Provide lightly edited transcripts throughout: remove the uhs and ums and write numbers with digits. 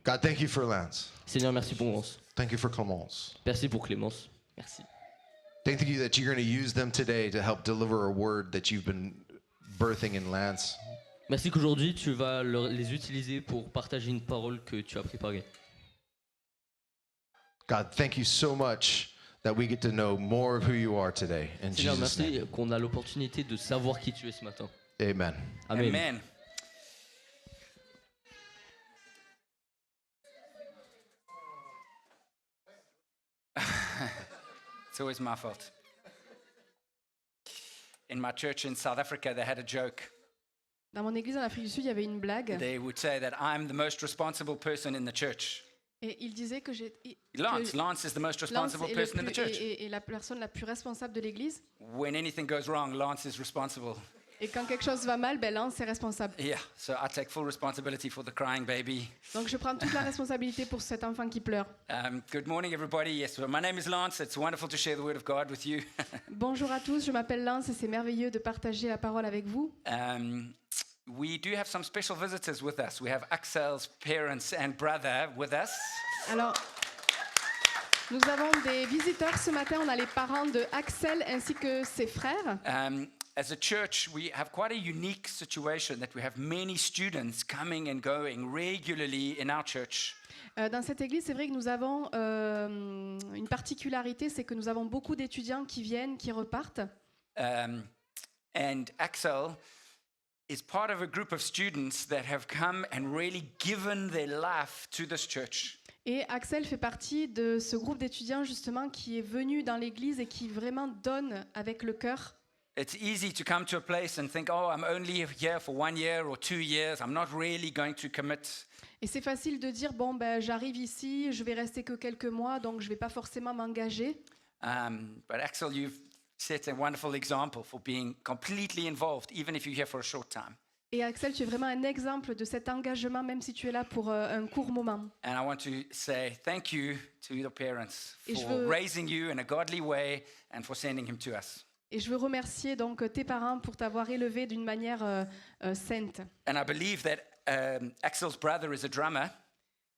God, thank you for Lance. Seigneur, merci pour Lance. Thank you for Clemence. Merci pour Clémence. Merci. Thank you that you're going to use them today to help deliver a word that you've been birthing in Lance. Merci qu'aujourd'hui tu vas les utiliser pour partager une parole que tu as préparée. God, thank you so much that we get to know more of who you are today. In Seigneur, Jesus' merci name. qu'on a l'opportunité de savoir qui tu es ce matin. Amen. Amen. Amen. It's always my fault. In my church in South Africa, they had a joke. Dans mon église en Afrique du Sud, il y avait une blague They would say that I'm the most responsible person in the church. et il disait que Lance is the most Lance responsible est, person in the church. est la personne la plus responsable de l'église. When anything goes wrong, Lance is responsible. Et quand quelque chose va mal, ben Lance est responsable. Yeah, so I take full responsibility for the crying baby. Donc je prends toute la responsabilité pour cet enfant qui pleure. Good morning, everybody. Yes, well, my name is Lance. It's wonderful to share the word of God with you. Bonjour à tous, je m'appelle Lance et c'est merveilleux de partager la parole avec vous. We do have some special visitors with us. We have Axel's parents and brother with us. Alors, nous avons des visiteurs ce matin. On a les parents de Axel ainsi que ses frères. As a church, we have quite a unique situation that we have many students coming and going regularly in our church. Dans cette église, c'est vrai que nous avons une particularité, c'est que nous avons beaucoup d'étudiants qui viennent, qui repartent. And Axel is part of a group of students that have come and really given their life to this church. Et Axel fait partie de ce groupe d'étudiants justement qui est venu dans l'église et qui vraiment donne avec le cœur. It's easy to come to a place and think, oh, I'm only here for 1 year or 2 years. I'm not really going to commit. Et c'est facile de dire, bon, ben, j'arrive ici, je vais rester que quelques mois, donc je ne vais pas forcément m'engager. But Axel, you've set a wonderful example for being completely involved, even if you're here for a short time. Et Axel, tu es vraiment un exemple de cet engagement, même si tu es là pour un court moment. And I want to say thank you to your parents Et je for veux- raising you in a godly way and for sending him to us. Et je veux remercier donc tes parents pour t'avoir élevé d'une manière sainte. And I believe that Axel's brother is a drummer.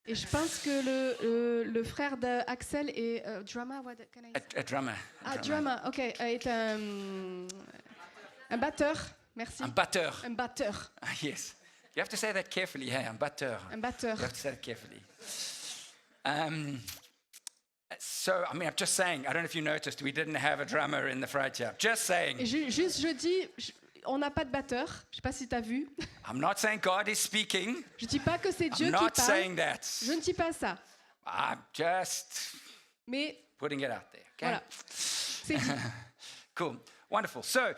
Et je pense que le frère d'Axel est drummer, what can I say? A drummer. Ah, drummer, ok, est un batteur. Merci. Un batteur. Un batteur. Yes. You have to say that carefully. Hey, un batteur. Un batteur. You have to say that carefully. So, I mean, I'm just saying, I don't know if you noticed, we didn't have a drummer in the front here. Just saying. Et je dis, on n'a pas de batteur. Je sais pas si tu as vu. I'm not saying God is speaking. Je dis pas que c'est Dieu I'm qui not parle. saying that. Je ne dis pas ça. I'm just Mais putting it out there. Okay? voilà, c'est dit. Cool. Wonderful. So,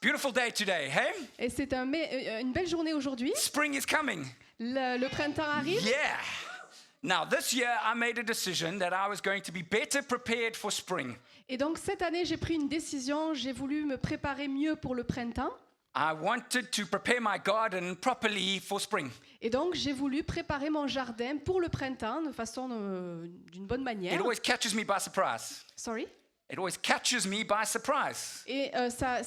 beautiful day today, hey? Et c'est une belle journée aujourd'hui. Spring is coming. Le printemps arrive. Yeah. Now, this year I made a decision that I was going to be better prepared for spring. Et donc cette année, j'ai pris une décision. J'ai voulu me préparer mieux pour le printemps. I wanted to prepare my garden properly for spring. Et donc j'ai voulu préparer mon jardin pour le printemps de façon d'une bonne It manière. always catches me by surprise. Sorry. It always catches me by surprise. Et ça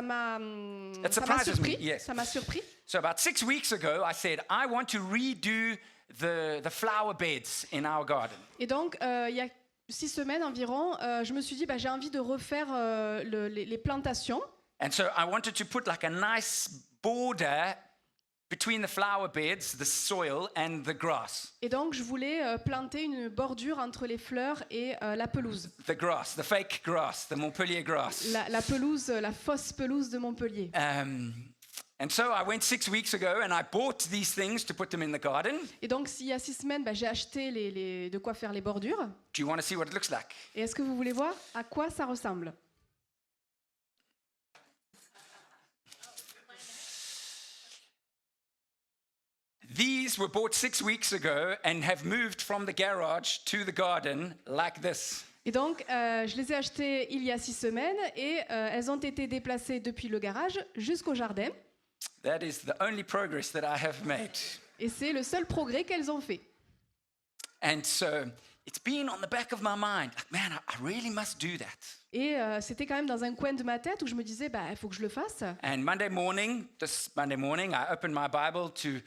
m'a It ça m'a surprises surpris. me, yes. Ça m'a surpris. So about 6 weeks ago, I said, I want to redo the flower beds in our garden. Et donc il y a 6 semaines environ, je me suis dit j'ai envie de refaire les plantations. And so I wanted to put like a nice border between the flower beds, the soil, and the grass. Et donc je voulais planter une bordure entre les fleurs et la pelouse. The grass, the fake grass, the Montpellier grass. La pelouse, la fausse pelouse de Montpellier. And so I went 6 weeks ago and I bought these things to put them in the garden. Et donc il y a 6 semaines, j'ai acheté de quoi faire les bordures. Do you want to see what it looks like? Et est-ce que vous voulez voir à quoi ça ressemble? These were bought 6 weeks ago and have moved from the garage to the garden like this. Et donc, je les ai achetées il y a 6 semaines et elles ont été déplacées depuis le garage jusqu'au jardin. That is the only progress that I have made. Et c'est le seul progrès qu'elles ont fait. And so it's been on the back of my mind, like, man, I really must do that. Et c'était quand même dans un coin de ma tête où je me disais, il faut que je le fasse. And this Monday morning, I opened my Bible to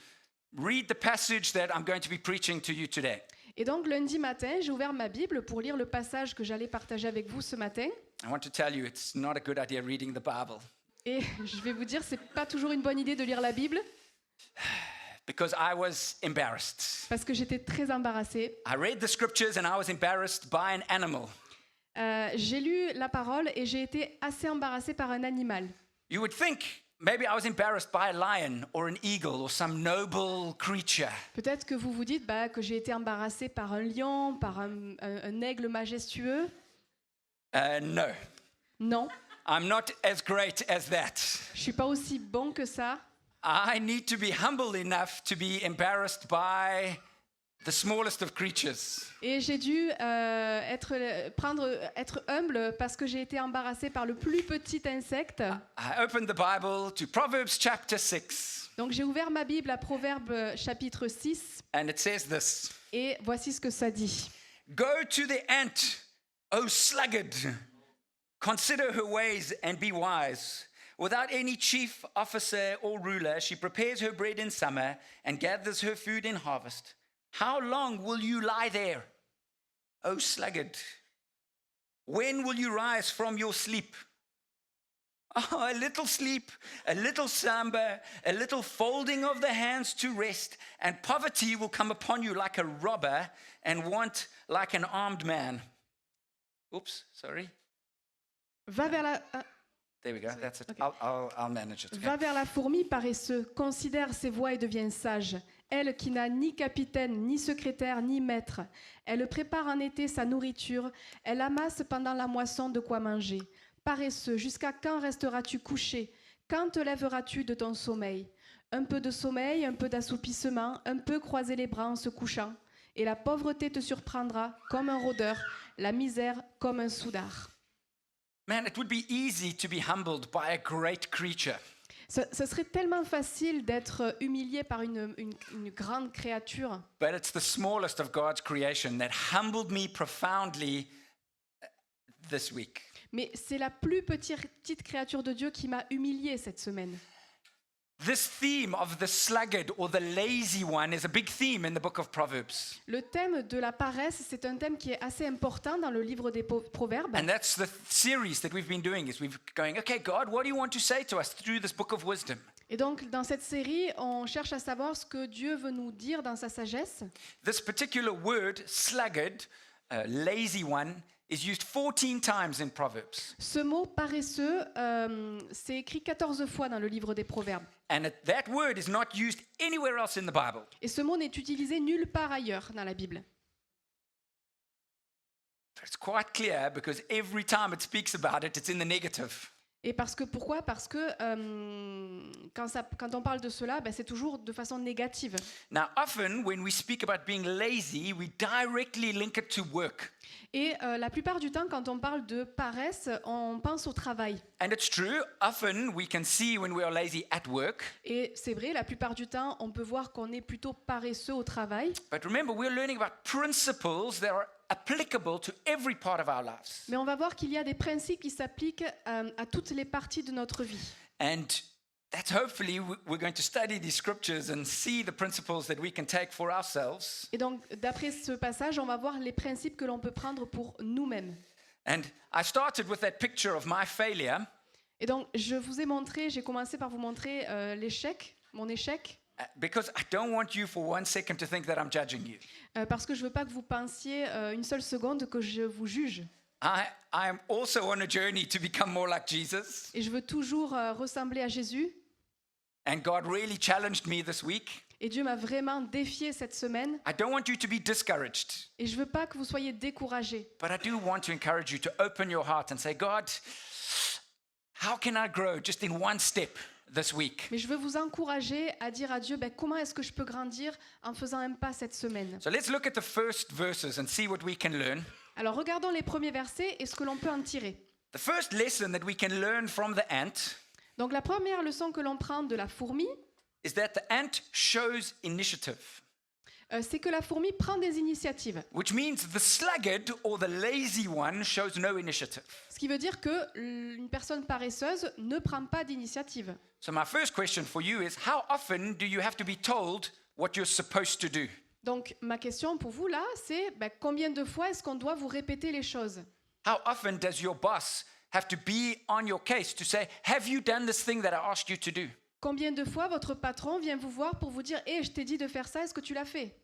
read the passage that I'm going to be preaching to you today. Et donc lundi matin, j'ai ouvert ma Bible pour lire le passage que j'allais partager avec vous ce matin. I want to tell you it's not a good idea reading the Bible Et je vais vous dire, c'est pas toujours une bonne idée de lire la Bible because I was embarrassed. parce que j'étais très embarrassée. I read the scriptures and I was embarrassed by an animal. J'ai lu la parole et j'ai été assez embarrassée par un animal. You would think maybe I was embarrassed by a lion or an eagle or some noble creature. Peut-être que vous vous dites que j'ai été embarrassée par un lion, par un aigle majestueux. No, Non, I'm not as great as that. je suis pas aussi bon que ça. I need to be humble enough to be embarrassed by the smallest of creatures. Et j'ai dû être humble parce que j'ai été embarrassée par le plus petit insecte. I opened the Bible to Proverbs chapter 6, Donc j'ai ouvert ma Bible à Proverbes chapitre 6 and it says this. et voici ce que ça dit. Go to the ant, O sluggard. Consider her ways and be wise. Without any chief officer or ruler, she prepares her bread in summer and gathers her food in harvest. How long will you lie there, O sluggard? When will you rise from your sleep? Oh, a little sleep, a little slumber, a little folding of the hands to rest, and poverty will come upon you like a robber and want like an armed man. Oops, sorry. Va vers la, There we go. That's it. Okay. I'll manage it. va vers la fourmi paresseux, considère ses voies et devient sage. Elle qui n'a ni capitaine, ni secrétaire, ni maître. Elle prépare en été sa nourriture, elle amasse pendant la moisson de quoi manger. Paresseux, jusqu'à quand resteras-tu couché? Quand te lèveras-tu de ton sommeil? Un peu de sommeil, un peu d'assoupissement, un peu croiser les bras en se couchant. Et la pauvreté te surprendra comme un rôdeur, la misère comme un soudard. Man, it would be easy to be humbled by a great creature. Ce serait tellement facile d'être humilié par une grande créature. But it's the smallest of God's creation that humbled me profoundly this week. Mais c'est la plus petite créature de Dieu qui m'a humilié cette semaine. This theme of the sluggard or the lazy one is a big theme in the book of Proverbs. Le thème de la paresse, c'est un thème qui est assez important dans le livre des Proverbes. And that's the series that we've been doing, is we've going, okay, God, what do you want to say to us through this book of wisdom? Et donc, dans cette série, on cherche à savoir ce que Dieu veut nous dire dans sa sagesse. This particular word, sluggard, lazy one, is used 14 times in Proverbs. Ce mot paresseux, c'est écrit 14 fois dans le livre des Proverbes. And that word is not used anywhere else in the Bible. Et ce mot n'est utilisé nulle part ailleurs dans la Bible. It's quite clear because every time it speaks about it, it's in the negative. Et pourquoi? Parce que quand on parle de cela, c'est toujours de façon négative. Now, often when we speak about being lazy, we directly link it to work. Et la plupart du temps, quand on parle de paresse, on pense au travail. And it's true, often we can see when we are lazy at work. Et c'est vrai, la plupart du temps, on peut voir qu'on est plutôt paresseux au travail. But remember, we're learning about principles that are applicable to every part of our lives. Mais on va voir qu'il y a des principes qui s'appliquent à toutes les parties de notre vie. And that's hopefully we're going to study these scriptures and see the principles that we can take for ourselves. Et donc, d'après ce passage, on va voir les principes que l'on peut prendre pour nous-mêmes. And I started with that picture of my failure. Et donc, j'ai commencé par vous montrer mon échec. Because I don't want you for 1 second to think that I'm judging you. Parce que je ne veux pas que vous pensiez une seule seconde que je vous juge. I am also on a journey to become more like Jesus. Et je veux toujours ressembler à Jésus. And God really challenged me this week. Et Dieu m'a vraiment défié cette semaine. I don't want you to be discouraged. Et je ne veux pas que vous soyez découragés. But I do want to encourage you to open your heart and say, God, how can I grow just in one step this week? Mais je veux vous encourager à dire à Dieu, comment est-ce que je peux grandir en faisant un pas cette semaine. So let's look at the first verses and see what we can learn. Alors regardons les premiers versets et ce que l'on peut en tirer. The first lesson that we can learn from the ant Donc la première leçon que l'on prend de la fourmi, is that the ant shows initiative, c'est que la fourmi prend des initiatives. which means the sluggard or the lazy one shows no initiative. Ce qui veut dire qu'une personne paresseuse ne prend pas d'initiative. So my first question for you is, how often do you have to be told what you're supposed to do. Donc ma question pour vous là, c'est combien de fois est-ce qu'on doit vous répéter les choses? How often does your boss have to be on your case to say, have you done this thing that I asked you to do? Combien de fois votre patron vient vous voir pour vous dire je t'ai dit de faire ça, est-ce que tu l'as fait?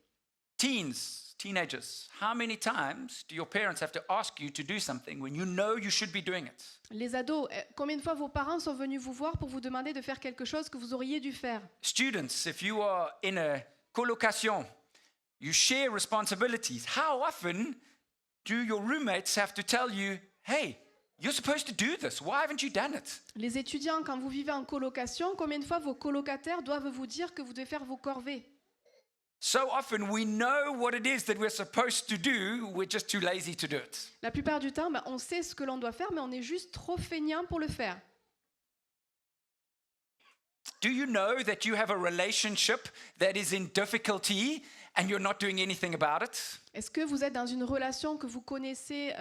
Teens, teenagers, how many times do your parents have to ask you to do something when you know you should be doing it? Les ados, combien de fois vos parents sont venus vous voir pour vous demander de faire quelque chose que vous auriez dû faire? Students, if you are in a colocation, you share responsibilities. How often do your roommates have to tell you, hey, you're supposed to do this. Why haven't you done it? Les étudiants, quand vous vivez en colocation, combien de fois vos colocataires doivent vous dire que vous devez faire vos corvées? So often we know what it is that we're supposed to do, we're just too lazy to do it. La plupart du temps, on sait ce que l'on doit faire, mais on est juste trop feignant pour le faire. Do you know that you have a relationship that is in difficulty and you're not doing anything about it? Est-ce que vous êtes dans une relation que vous connaissez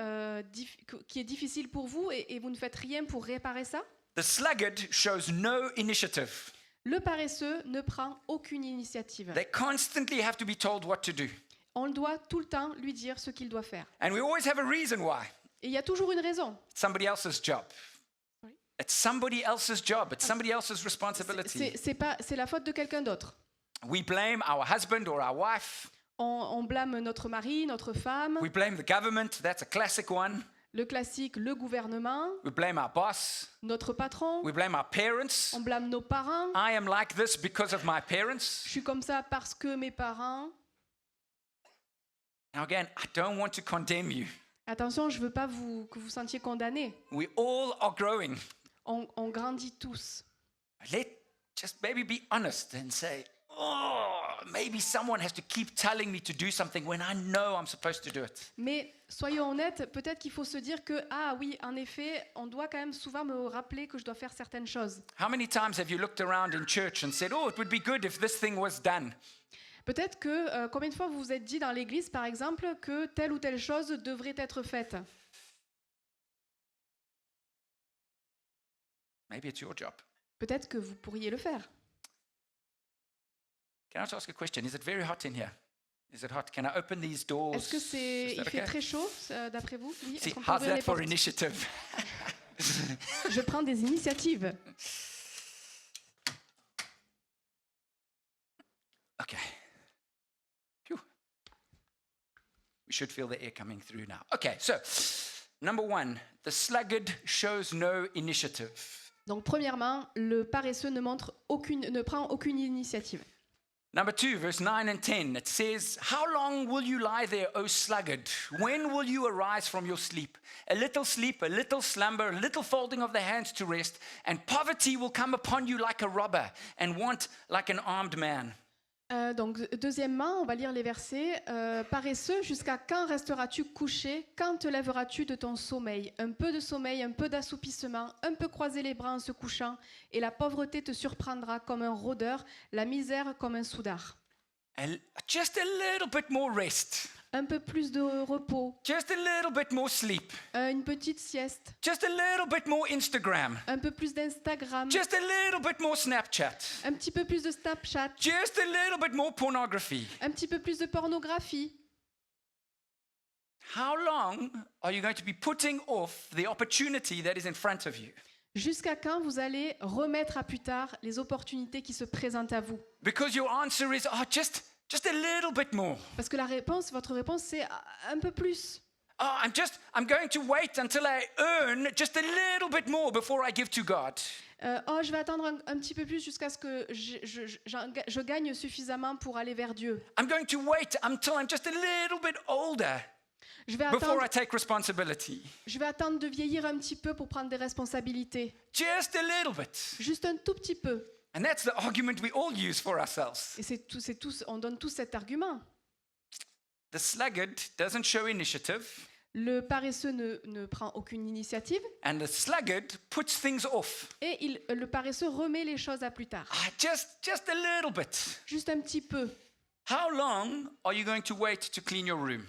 qui est difficile pour vous et vous ne faites rien pour réparer ça? The sluggard shows no initiative. Le paresseux ne prend aucune initiative. They constantly have to be told what to do. On doit tout le temps lui dire ce qu'il doit faire. And we always have a reason why. Et il y a toujours une raison. Somebody else's job. Sorry? It's somebody else's job. It's somebody else's responsibility. C'est la faute de quelqu'un d'autre. We blame our husband or our wife. On blâme notre mari, notre femme, We blame the government. That's a classic one. le classique, le gouvernement, We blame our boss. notre patron. We blame our parents. On blâme nos parents. I am like this because of my parents. Je suis comme ça parce que mes parents. Now again, I don't want to condemn you. Attention, je ne veux pas que vous sentiez condamnés. We all are growing. On grandit tous. Let just maybe be honest and say, oh, maybe someone has to keep telling me to do something when I know I'm supposed to do it. Mais soyons honnêtes, peut-être qu'il faut se dire que, ah oui, en effet, on doit quand même souvent me rappeler que je dois faire certaines choses. How many times have you looked around in church and said, oh, it would be good if this thing was done? Peut-être que, combien de fois vous vous êtes dit dans l'église, par exemple, que telle ou telle chose devrait être faite? Maybe it's your job. Peut-être que vous pourriez le faire. Can I just ask a question? Is it very hot in here? Is it hot? Can I open these doors? Est-ce que Is il that fait okay? très chaud, d'après vous? Oui, See, est-ce qu'on peut how's ouvrir that les for portes? initiative? Je prends des initiatives. Okay. Phew. We should feel the air coming through now. Okay, so number one, the sluggard shows no initiative. Donc, premièrement, le paresseux ne prend aucune initiative. Number 2, verse 9 and 10, it says, how long will you lie there, O sluggard? When will you arise from your sleep? A little sleep, a little slumber, a little folding of the hands to rest, and poverty will come upon you like a robber, and want like an armed man. Donc, deuxièmement, on va lire les versets. Paresseux, jusqu'à quand resteras-tu couché? Quand te lèveras-tu de ton sommeil? Un peu de sommeil, un peu d'assoupissement, un peu croiser les bras en se couchant, et la pauvreté te surprendra comme un rôdeur, la misère comme un soudard. Just a little bit more rest. Un peu plus de repos, Just a little bit more sleep. une petite sieste, Just a little bit more Instagram. un peu plus d'Instagram, Just a little bit more Snapchat. un petit peu plus de Snapchat, Just a little bit more pornography. un petit peu plus de pornographie. How long are you going to be putting off the opportunity that is in front of you? Jusqu'à quand vous allez remettre à plus tard les opportunités qui se présentent à vous? Because your answer is, oh, just a little bit more. Parce que votre réponse, c'est un peu plus. Oh, I'm going to wait until I earn just a little bit more before I give to God. Je vais attendre un petit peu plus jusqu'à ce que je gagne suffisamment pour aller vers Dieu. I'm going to wait until I'm just a little bit older Je vais before attendre, I take responsibility. de vieillir un petit peu pour prendre des responsabilités. Just a little bit. Juste un tout petit peu. And that's the argument we all use for ourselves. Et on donne tous cet argument. The sluggard doesn't show initiative, Le paresseux ne prend aucune initiative and the sluggard puts things off. et le paresseux remet les choses à plus tard. Ah, just a little bit. Juste un petit peu. How long are you going to wait to clean your room?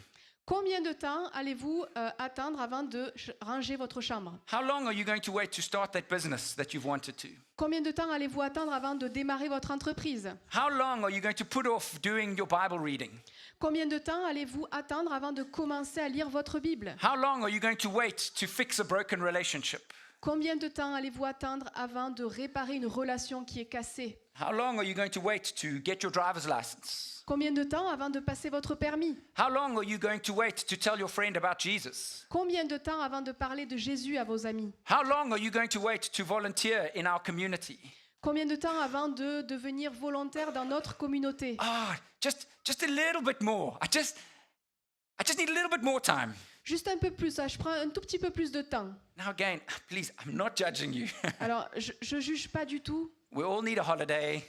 Combien de temps allez-vous attendre avant de ranger votre chambre? How long are you going to wait to start that business that you've wanted to? Combien de temps allez-vous attendre avant de démarrer votre entreprise? How long are you going to put off doing your Bible reading? Combien de temps allez-vous attendre avant de commencer à lire votre Bible? How long are you going to wait to fix a broken relationship? Combien de temps allez-vous attendre avant de réparer une relation qui est cassée? How long are you going to wait to get your driver's license? Combien de temps avant de passer votre permis? How long are you going to wait to tell your friend about Jesus? Combien de temps avant de parler de Jésus à vos amis? How long are you going to wait to volunteer in our community? Combien de temps avant de devenir volontaire dans notre communauté? Just a little bit more. I just need a little bit more time. Juste un peu plus, je prends un tout petit peu plus de temps. Now again, please, I'm not judging you. Alors, je juge pas du tout. We all need a holiday.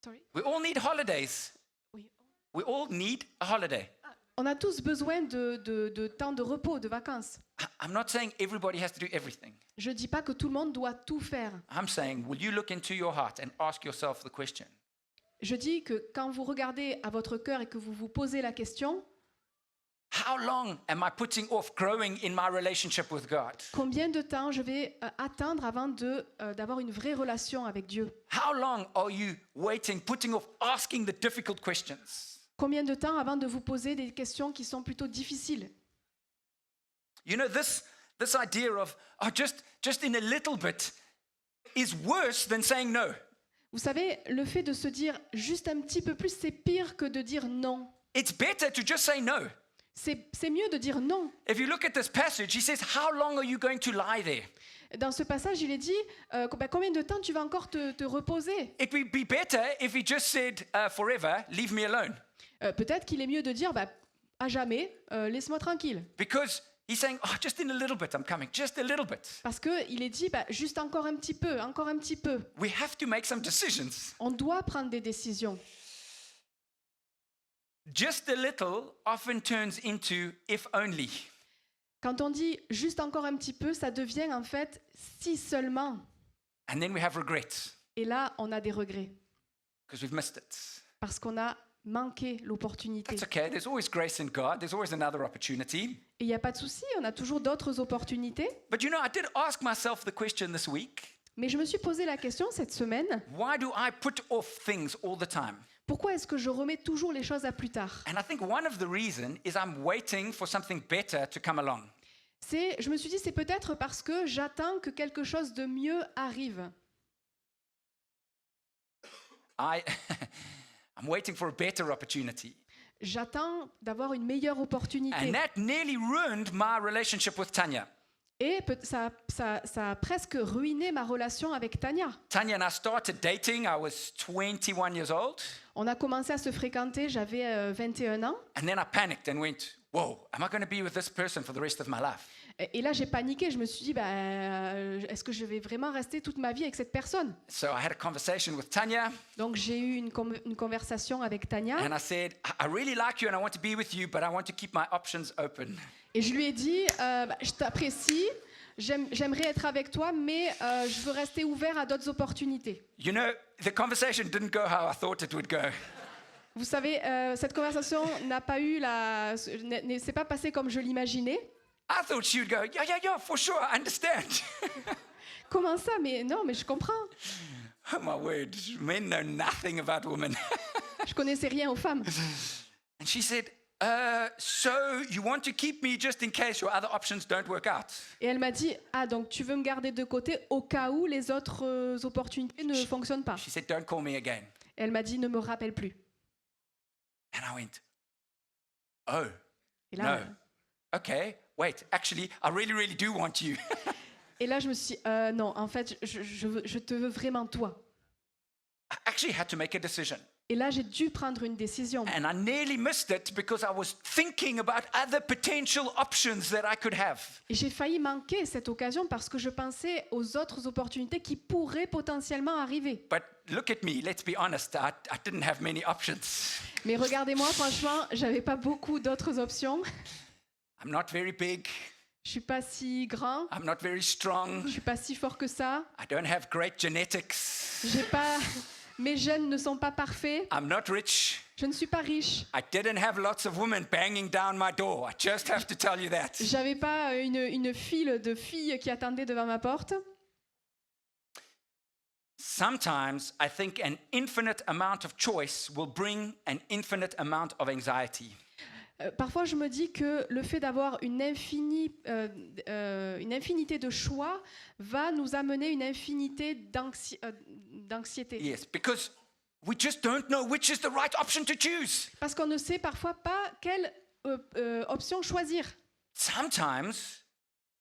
Sorry. We all need holidays. Oui. We all need a holiday. On a tous besoin de temps de repos, de vacances. I'm not saying everybody has to do everything. Je dis pas que tout le monde doit tout faire. I'm saying, will you look into your heart and ask yourself the question? Je dis que quand vous regardez à votre cœur et que vous vous posez la question, How long am I putting off growing in my relationship with God? combien de temps je vais attendre avant d'avoir une vraie relation avec Dieu? How long are you waiting, putting off asking the difficult questions? Combien de temps avant de vous poser des questions qui sont plutôt difficiles? You know, this idea of just in a little bit is worse than saying no. Vous savez, le fait de se dire juste un petit peu plus, c'est pire que de dire non. It's better to just say no. C'est mieux de dire non. If you look at this passage, he says, how long are you going to lie there? Dans ce passage, il est dit, combien de temps tu vas encore te reposer? It would be better if he just said, forever, leave me alone. Peut-être qu'il est mieux de dire, à jamais, laisse-moi tranquille. Because he's saying, just in a little bit, I'm coming, just a little bit. Parce qu'il est dit, juste encore un petit peu, encore un petit peu. We have to make some decisions. On doit prendre des décisions. Just a little often turns into if only. Quand on dit juste encore un petit peu, ça devient en fait si seulement. And then we have regrets Et là, on a des regrets because we've missed it. parce qu'on a manqué l'opportunité. That's okay. There's always grace in God. There's always another opportunity. Et il n'y a pas de souci, on a toujours d'autres opportunités. But you know, I did ask myself the question this week. Mais je me suis posé la question cette semaine, Why do I put off things all the time? pourquoi est-ce que je remets toujours les choses à plus tard? And I think one of the reasons is I'm waiting for something better to come along. Je me suis dit, c'est peut-être parce que j'attends que quelque chose de mieux arrive. I'm waiting for a better opportunity. J'attends d'avoir une meilleure opportunité. And that nearly ruined my relationship with Tanya. Et ça a presque ruiné ma relation avec Tanya. Tanya and I started dating. I was 21 years old. On a commencé à se fréquenter, j'avais 21 ans. And then I panicked and went, whoa, am I going to be with this person for the rest of my life? Et là, j'ai paniqué. Je me suis dit, est-ce que je vais vraiment rester toute ma vie avec cette personne? So I had a conversation with Tanya. Donc, j'ai eu une conversation avec Tanya. And I said, I really like you and I want to be with you, but I want to keep my options open. Et je lui ai dit, je t'apprécie, j'aimerais être avec toi, mais je veux rester ouvert à d'autres opportunités. You know, the conversation didn't go how I thought it would go. Vous savez, cette conversation ne s'est pas passée comme je l'imaginais. I thought she would go, yeah, for sure, I understand. Comment ça? Mais non, mais je comprends. Oh my word, men know nothing about women. Je connaissais rien aux femmes. And she said, so you want to keep me just in case your other options don't work out? Et elle m'a dit, donc tu veux me garder de côté au cas où les autres opportunités ne fonctionnent pas. She said, don't call me again. Et elle m'a dit, ne me rappelle plus. And I went, oh, Et là, no. Okay, wait, actually, I really, really do want you. et là je me suis dit, non, en fait, je te veux vraiment toi. I actually had to make a decision. Et là, j'ai dû prendre une décision. And I nearly missed it because I was thinking about other potential options that I could have. Et j'ai failli manquer cette occasion parce que je pensais aux autres opportunités qui pourraient potentiellement arriver. But look at me, let's be honest, I didn't have many options. Mais regardez-moi, franchement, j'avais pas beaucoup d'autres options. I'm not very big. Je suis pas si grand. I'm not very strong. Je suis pas si fort que ça. I don't have great genetics. J'ai pas. Mes gènes ne sont pas parfaits. I'm not rich. Je ne suis pas riche. I didn't have lots of women banging down my door. I just have to tell you that. J'avais pas une file de filles qui attendaient devant ma porte. Sometimes I think an infinite amount of choice will bring an infinite amount of anxiety. Parfois, je me dis que le fait d'avoir une infinité de choix va nous amener une infinité d'anxiété. Yes, because we just don't know which is the right option to choose. Parce qu'on ne sait parfois pas quelle option choisir. Sometimes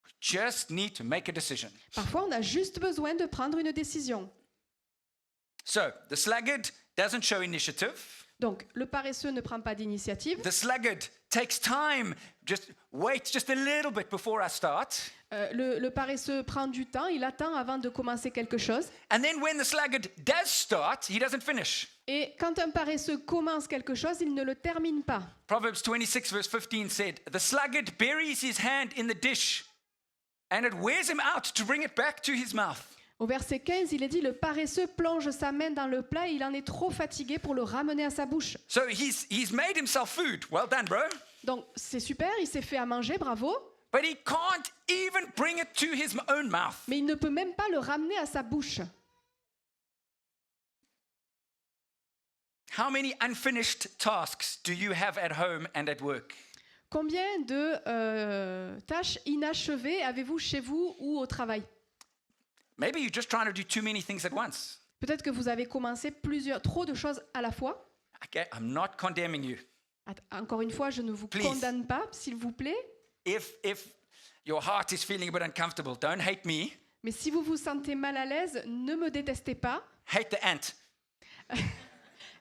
we just need to make a decision. Parfois, on a juste besoin de prendre une décision. So, the sluggard doesn't show initiative. Donc, le paresseux ne prend pas d'initiative. The sluggard takes time. Just wait just a little bit before I start. Le paresseux prend du temps, il attend avant de commencer quelque chose. And then when the sluggard does start, he doesn't finish. Et quand un paresseux commence quelque chose, il ne le termine pas. Proverbs 26 verse 15 said, "The sluggard buries his hand in the dish, and it wears him out to bring it back to his mouth." Au verset 15, il est dit, le paresseux plonge sa main dans le plat et il en est trop fatigué pour le ramener à sa bouche. So he's made himself food. Well done, bro. Donc c'est super, il s'est fait à manger, bravo, But he can't even bring it to his own mouth. mais il ne peut même pas le ramener à sa bouche. How many unfinished tasks do you have at home and at work? Combien de tâches inachevées avez-vous chez vous ou au travail? Maybe you're just trying to do too many things at once. Peut-être que vous avez commencé trop de choses à la fois. Okay, I'm not condemning you. Encore une fois, je ne vous Please. condamne pas, s'il vous plaît. If your heart is feeling a bit uncomfortable, don't hate me. Mais si vous vous sentez mal à l'aise, ne me détestez pas. Hate the ant.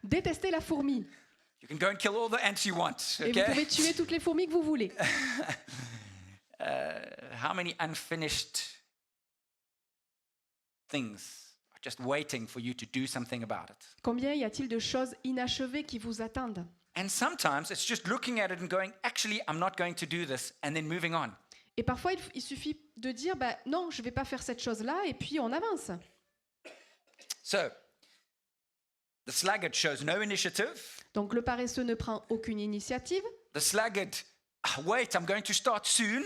Détestez la fourmi. You can go and kill all the ants you want. Et vous Okay? pouvez tuer toutes les fourmis que vous voulez. How many unfinished things are just waiting for you to do something about it? Combien y a-t-il de choses inachevées qui vous attendent? And sometimes it's just looking at it and going, actually, I'm not going to do this, and then moving on. Et parfois, il suffit de dire, bah, non, je ne vais pas faire cette chose-là, et puis on avance. So, the sluggard shows no initiative. Donc le paresseux ne prend aucune initiative. The sluggard, wait, I'm going to start soon.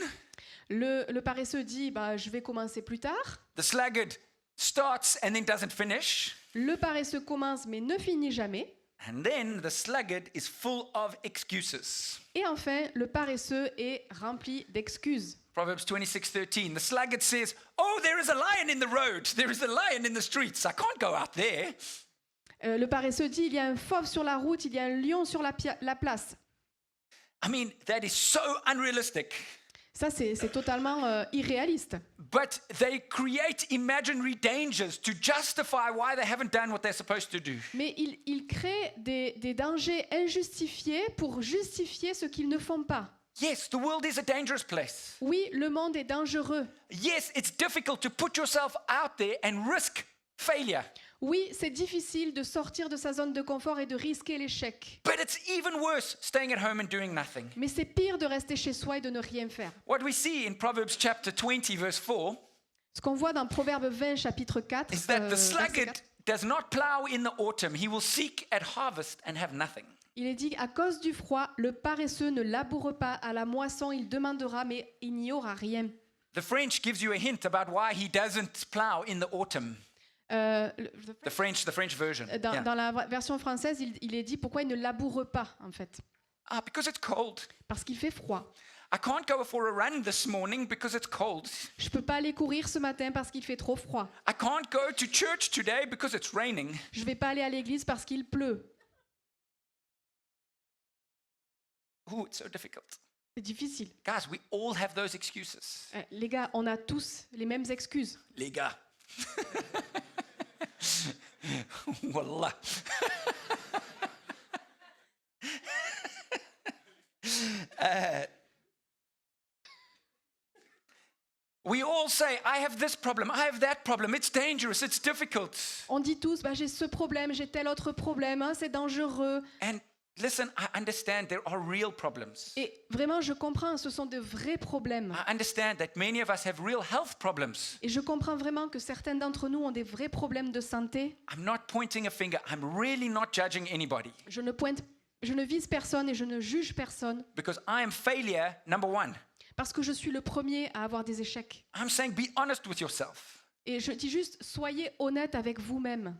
Le paresseux dit, bah, je vais commencer plus tard. The sluggard starts and then doesn't finish. Le paresseux commence mais ne finit jamais. And then the sluggard is full of excuses. Et enfin, le paresseux est rempli d'excuses. Proverbs 26:13. The sluggard says, "Oh, there is a lion in the road. There is a lion in the streets. I can't go out there." Le paresseux dit, il y a un fauve sur la route, il y a un lion sur la place. I mean, that is so unrealistic. Ça, c'est totalement irréaliste. But they create imaginary dangers to justify why they haven't done what they're supposed to do. Mais il crée des dangers injustifiés pour justifier ce qu'ils ne font pas. Yes, the world is a dangerous place. Oui, le monde est dangereux. Yes, it's difficult to put yourself out there and risk failure. Oui, c'est difficile de sortir de sa zone de confort et de risquer l'échec. But it's even worse staying at home and doing nothing. Mais c'est pire de rester chez soi et de ne rien faire. What we see in Proverbs chapter 20 verse 4 Ce qu'on voit dans Proverbe 20, chapitre 4, is that the verset sluggard 4, does not plow in the autumn. He will seek at harvest and have nothing. il est dit, à cause du froid, le paresseux ne laboure pas, à la moisson il demandera, mais il n'y aura rien. The French gives you a hint about why he doesn't plow in the autumn. The French version. Yeah. Dans la version française, il est dit pourquoi il ne laboure pas, en fait. Because it's cold. Parce qu'il fait froid. I can't go for a run this morning because it's cold. Je ne peux pas aller courir ce matin parce qu'il fait trop froid. I can't go to church today because it's raining. Je ne vais pas aller à l'église parce qu'il pleut. Ooh, it's so difficult. C'est difficile. Guys, we all have those excuses. Les gars, on a tous les mêmes excuses. Les gars. Wallah. We all say, I have this problem, I have that problem, it's dangerous, it's difficult. On dit tous, bah, j'ai ce problème, j'ai tel autre problème, hein, c'est dangereux. And listen, I understand there are real problems. Et vraiment, je comprends, ce sont de vrais problèmes. I understand that many of us have real health problems. Et je comprends vraiment que certains d'entre nous ont des vrais problèmes de santé. I'm not pointing a finger, I'm really not judging anybody. Je ne pointe Je ne vise personne et je ne juge personne because I am failure number one. parce que je suis le premier à avoir des échecs. I'm saying be honest with yourself. Et je dis juste, soyez honnête avec vous-même.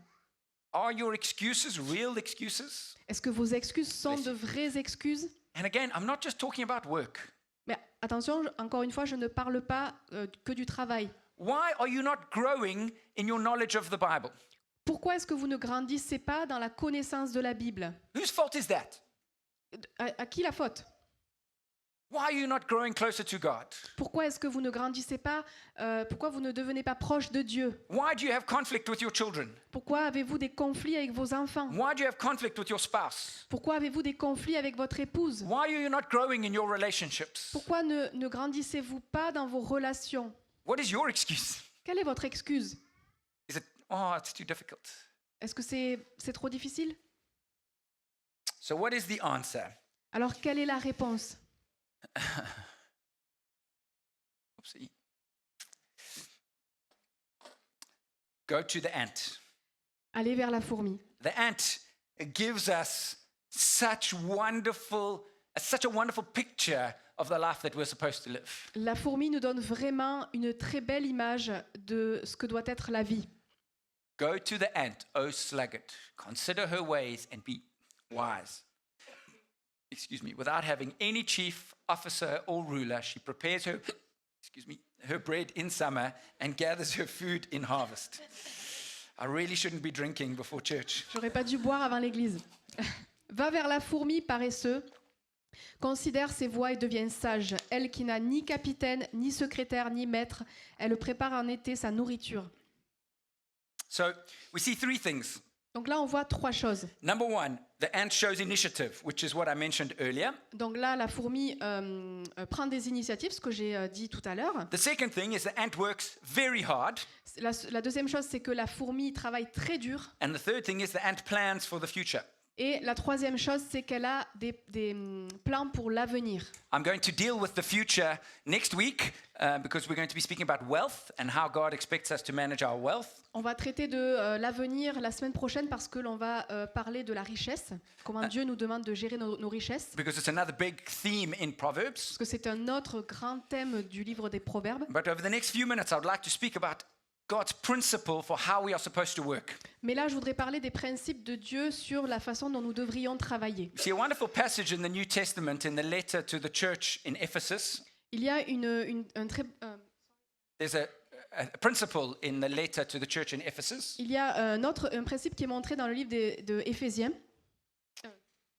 Are your excuses real excuses? Est-ce que vos excuses sont de vraies excuses? And again, I'm not just talking about work. Mais attention, encore une fois, je ne parle pas que du travail. Why are you not growing in your knowledge of the Bible? Pourquoi est-ce que vous ne grandissez pas dans la connaissance de la Bible? Whose fault is that? À qui la faute? Why are you not growing closer to God? Pourquoi est-ce que vous ne grandissez pas? Pourquoi vous ne devenez pas proche de Dieu? Why do you have conflict with your children? Pourquoi avez-vous des conflits avec vos enfants? Why do you have conflict with your spouse? Pourquoi avez-vous des conflits avec votre épouse? Why are you not growing in your relationships? Pourquoi ne grandissez-vous pas dans vos relations? What is your excuse? Quelle est votre excuse? Is it, oh, it's too difficult? Est-ce que c'est trop difficile? So, what is the answer? Alors, quelle est la réponse? Oopsie. Go to the ant. Allez vers la fourmi. The ant gives us such a wonderful picture of the life that we're supposed to live. La fourmi nous donne vraiment une très belle image de ce que doit être la vie. Go to the ant, O sluggard. Consider her ways and be wise. Without having any chief officer or ruler, she prepares her bread in summer and gathers her food in harvest. I really shouldn't be drinking before church. J'aurais pas dû boire avant l'église. Va vers la fourmi paresseux. Considère ses voies et deviens sage. Elle qui n'a ni capitaine, ni secrétaire, ni maître, elle prépare en été sa nourriture. So we see three things. Donc là, on voit trois choses. Number one, the ant shows initiative, which is what I mentioned earlier. Donc là, la fourmi prend des initiatives, ce que j'ai dit tout à l'heure. The second thing is the ant works very hard. La deuxième chose, c'est que la fourmi travaille très dur. And the third thing is the ant plans for the future. Et la troisième chose, c'est qu'elle a des plans pour l'avenir. I'm going to deal with the future next week because we're going to be speaking about wealth and how God expects us to manage our wealth. On va traiter de l'avenir la semaine prochaine parce que l'on va parler de la richesse, comment Dieu nous demande de gérer nos richesses. Because it's another big theme in Proverbs. Parce que c'est un autre grand thème du livre des Proverbes. But over the next few minutes, I would like to speak about God's principle for how we are supposed to work. Mais là, je voudrais parler des principes de Dieu sur la façon dont nous devrions travailler. You see a wonderful passage in the New Testament in the letter to the church in Ephesus. Il y a un très... There's a principle in the letter to the church in Ephesus. Il y a un principe qui est montré dans le livre de Éphésiens.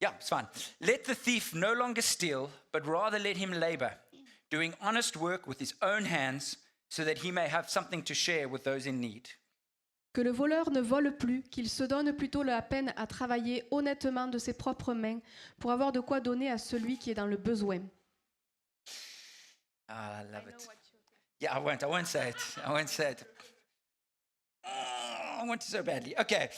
Yeah, it's fine. Let the thief no longer steal, but rather let him labor, doing honest work with his own hands, so that he may have something to share with those in need. Que le voleur ne vole plus, qu'il se donne plutôt la peine à travailler honnêtement de ses propres mains pour avoir de quoi donner à celui qui est dans le besoin. I love it. Yeah, I won't say it. I won't say it. Oh, I want it so badly. Okay.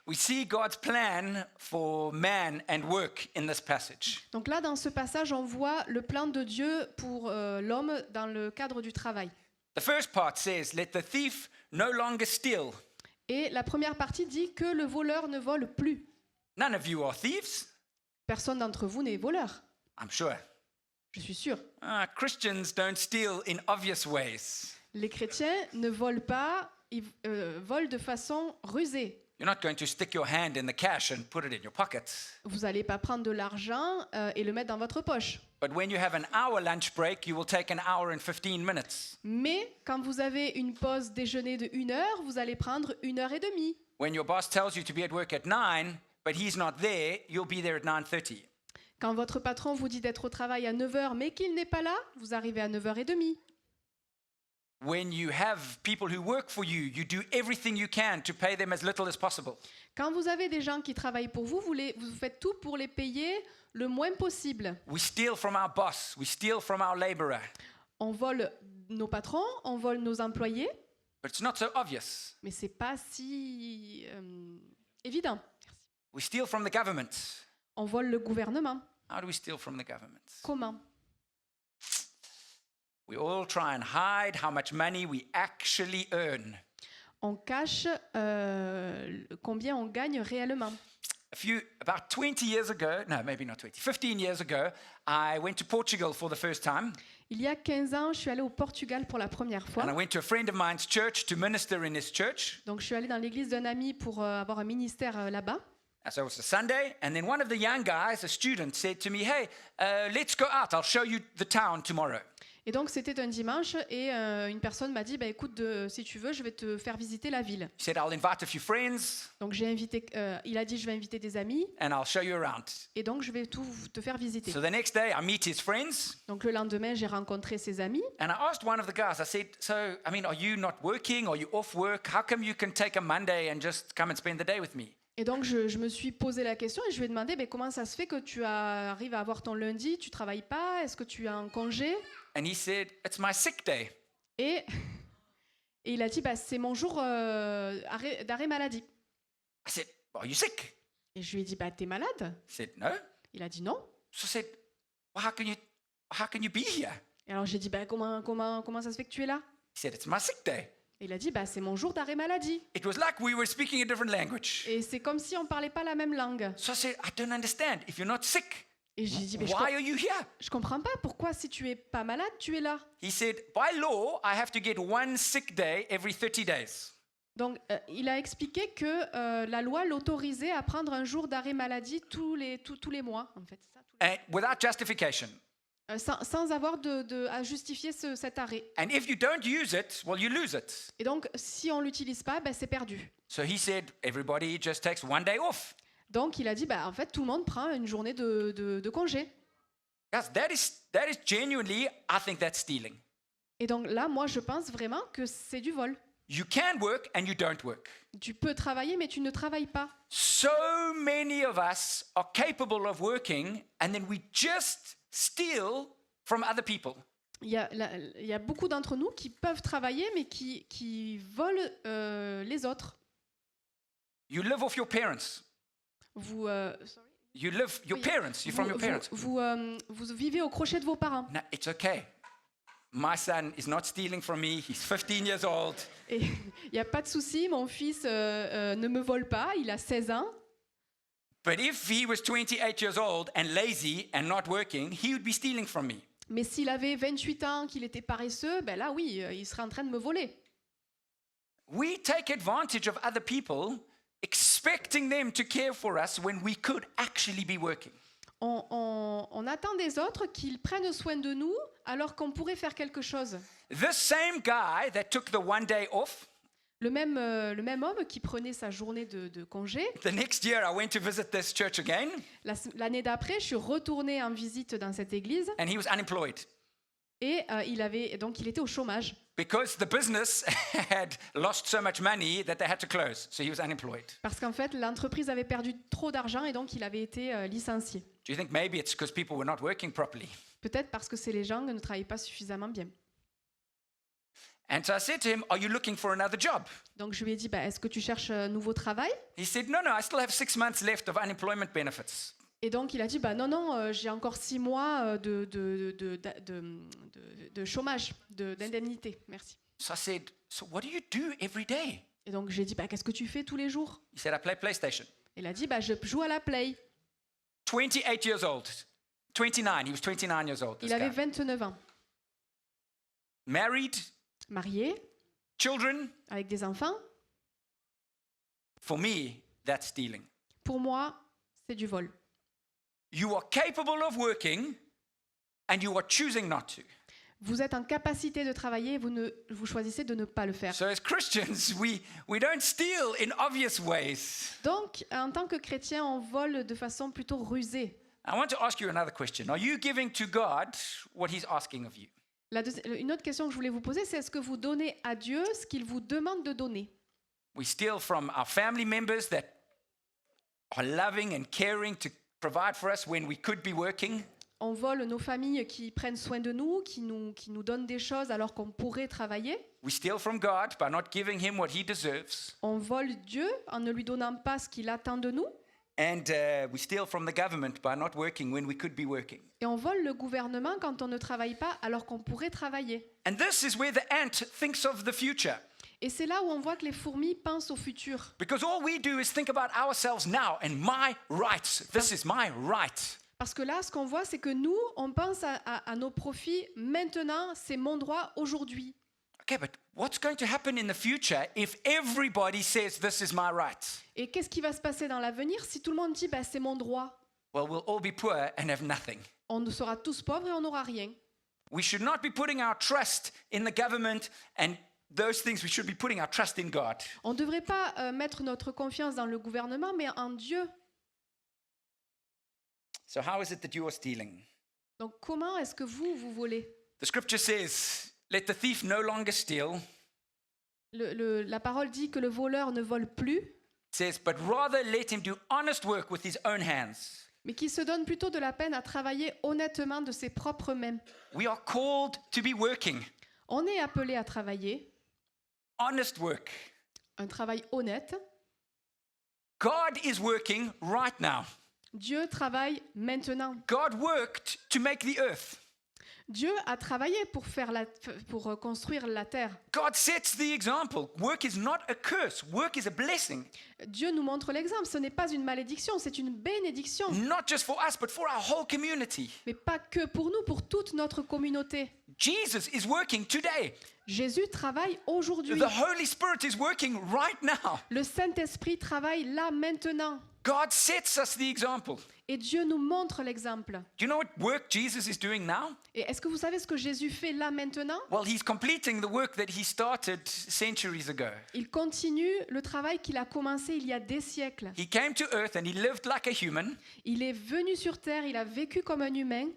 We see God's plan for man and work in this passage. Donc là, dans ce passage, on voit le plan de Dieu pour l'homme dans le cadre du travail. The first part says, let the thief no longer steal. Et la première partie dit que le voleur ne vole plus. None of you are thieves, Personne d'entre vous n'est voleur, I'm sure. je suis sûre. Christians don't steal in obvious ways. Les chrétiens ne volent pas, ils volent de façon rusée. You're not going to stick your hand in the cash and put it in your pocket. Vous n'allez pas prendre de l'argent et le mettre dans votre poche. But when you have an hour lunch break, you will take an hour and 15 minutes. Mais quand vous avez une pause déjeuner de 1 heure, vous allez prendre 1 heure et demie. When your boss tells you to be at work at 9, but he's not there, you'll be there at 9:30. Quand votre patron vous dit d'être au travail à 9 heures, mais qu'il n'est pas là, vous arrivez à 9h30. When you have people who work for you, you do everything you can to pay them as little as possible. Quand vous avez des gens qui travaillent pour vous, vous faites tout pour les payer le moins possible. We steal from our boss, we steal from our laborer, On vole nos patrons, on vole nos employés, but it's not so obvious. mais c'est pas si évident. We steal from the government. On vole le gouvernement. How do we steal from the government? Comment? We all try and hide how much money we actually earn. On cache combien on gagne réellement. about 20 years ago, no, maybe not 20, 15 years ago, I went to Portugal for the first time, Il y a 15 ans, je suis allée au Portugal pour la première and I fois. went to a friend of mine's church to minister in his church. Donc je suis allée dans l'église d'un ami pour avoir un ministère là-bas. And so it was a Sunday, and then one of the young guys, a student, said to me, hey, let's go out, I'll show you the town tomorrow. Et donc c'était un dimanche et une personne m'a dit, bah, écoute, si tu veux, je vais te faire visiter la ville. He said, I'll invite a few friends, Donc il a dit, je vais inviter des amis and I'll show you around. et donc je vais tout te faire visiter. So the next day, I meet his friends, Donc le lendemain, j'ai rencontré ses amis and I asked one of the guys, I said, so, I mean, are you not working? Are you off work? How come you can take a Monday and just come and spend the day with me? et donc je me suis posé la question et je lui ai demandé, bah, comment ça se fait que tu arrives à avoir ton lundi, tu travailles pas, est-ce que tu as un congé? And he said, it's my sick day. Et il a dit, bah, c'est mon jour d'arrêt maladie. I said, are you sick? Et je lui ai dit, bah, t'es malade? He said, no. Il a dit non. So I said, well, how can you be here? Et alors j'ai dit, bah, comment ça se fait que tu es là? He said, it's my sick day. Et il a dit, bah, c'est mon jour d'arrêt maladie. It was like we were speaking a different language. Et c'est comme si on parlait pas la même langue. So I said, I don't understand. If you're not sick, Et j'ai dit, mais why are you here? je comprends pas pourquoi si tu es pas malade, tu es là. He said, by law, I have to get one sick day every 30 days. Donc il a expliqué que la loi l'autorisait à prendre un jour d'arrêt maladie tous les mois, en fait. Ça, And without justification. sans avoir à justifier cet arrêt. And if you don't use it, well, you lose it. Et donc si on l'utilise pas, ben, c'est perdu. So he said, everybody just takes one day off. Donc il a dit, bah, en fait tout le monde prend une journée de congé. Guys, that is genuinely, I think that's stealing. Et donc là, moi je pense vraiment que c'est du vol. You can work and you don't work. Tu peux travailler, mais tu ne travailles pas. So many of us are capable of working and then we just steal from other people. Il y a beaucoup d'entre nous qui peuvent travailler, mais qui volent les autres. You live off your parents. Vous, You live your Oui. parents. You're from your parents. vous vivez au crochet de vos parents. No, it's okay. My son is not stealing from me. He's 15 years old. Et il n'y a pas de souci, mon fils ne me vole pas, il a 16 ans. But if he was 28 years old and lazy and not working, he would be stealing from me. Mais s'il avait 28 ans, qu'il était paresseux, ben là oui, il serait en train de me voler. We take advantage of other people, expecting them to care for us when we could actually be working. On attend des autres qu'ils prennent soin de nous alors qu'on pourrait faire quelque chose. This same guy that took the one day off, Le même homme qui prenait sa journée de congé, the next year I went to visit this church again, l'année d'après, je suis retournée en visite dans cette église and he was unemployed et il était au chômage. because the business had lost so much money that they had to close. So he was unemployed. Parce qu'en fait, l'entreprise avait perdu trop d'argent et donc il avait été licencié. Do you think maybe it's because people were not working properly? Peut-être parce que c'est les gens qui ne travaillent pas suffisamment bien. And so I said to him, are you looking for another job? Donc je lui ai dit, bah, est-ce que tu cherches un nouveau travail? He said, no, I still have 6 months left of unemployment benefits. Et donc il a dit, bah, non, j'ai encore 6 mois de chômage, d'indemnité. Merci. So I said, so what do you do every day? Et donc j'ai dit, bah, qu'est-ce que tu fais tous les jours? He said, I play PlayStation. Il a dit, bah, je joue à la Play. 28 years old. 29. He was 29 years old. This Il avait guy. 29 ans. Married, Marié, children. avec des enfants. For me, that's stealing. Pour moi, c'est du vol. You are capable of working and you are choosing not to. Vous êtes en capacité de travailler et vous choisissez de ne pas le faire. So as Christians, we don't steal in obvious ways. Donc, en tant que chrétien, on vole de façon plutôt rusée. I want to ask you another question. Are you giving to God what he's asking of you? Une autre question que je voulais vous poser, c'est est-ce que vous donnez à Dieu ce qu'il vous demande de donner? We steal from our family members that are loving and caring to provide for us when we could be working. On vole nos familles qui prennent soin de nous, qui nous donnent des choses alors qu'on pourrait travailler. We steal from God by not giving him what he deserves. On vole Dieu en ne lui donnant pas ce qu'il attend de nous. And we steal from the government by not working when we could be working. Et on vole le gouvernement quand on ne travaille pas alors qu'on pourrait travailler. And this is where the ant thinks of the future. Et c'est là où on voit que les fourmis pensent au futur. Because all we do is think about ourselves now and my rights. This is my right. Parce que là, ce qu'on voit, c'est que nous, on pense à nos profits maintenant, c'est mon droit aujourd'hui. Okay, but what's going to happen in the future if everybody says this is my right? Et qu'est-ce qui va se passer dans l'avenir si tout le monde dit c'est mon droit? Well, we'll all be poor and have nothing. On sera tous pauvres et on n'aura rien. We should not be putting our trust in the government and those things. We should be putting our trust in God. On ne devrait pas mettre notre confiance dans le gouvernement, mais en Dieu. So how is it that you are stealing? Donc comment est-ce que vous volez? The scripture says, let the thief no longer steal. La parole dit que le voleur ne vole plus, It says, but rather let him do honest work with his own hands. mais qu'il se donne plutôt de la peine à travailler honnêtement de ses propres mains. We are called to be working. On est appelé à travailler, Honest work. un travail honnête. God is working right now. Dieu travaille maintenant. God worked to make the earth. Dieu a travaillé pour construire la terre. God sets the example. Work is not a curse. Work is a blessing. Dieu nous montre l'exemple. Ce n'est pas une malédiction, c'est une bénédiction. Not just for us, but for our whole community. Mais pas que pour nous, pour toute notre communauté. Jesus is working today. Jésus travaille aujourd'hui. The Holy Spirit is working right now. Le Saint-Esprit travaille là maintenant. God sets us the example. Et Dieu nous montre l'exemple. Do you know what work Jesus is doing now? Et est-ce que vous savez ce que Jésus fait là maintenant? Well, he's completing the work that he started centuries ago. Il continue le travail qu'il a commencé il y a des siècles. He came to earth and he lived like a human. Il est venu sur terre, il a vécu comme un humain.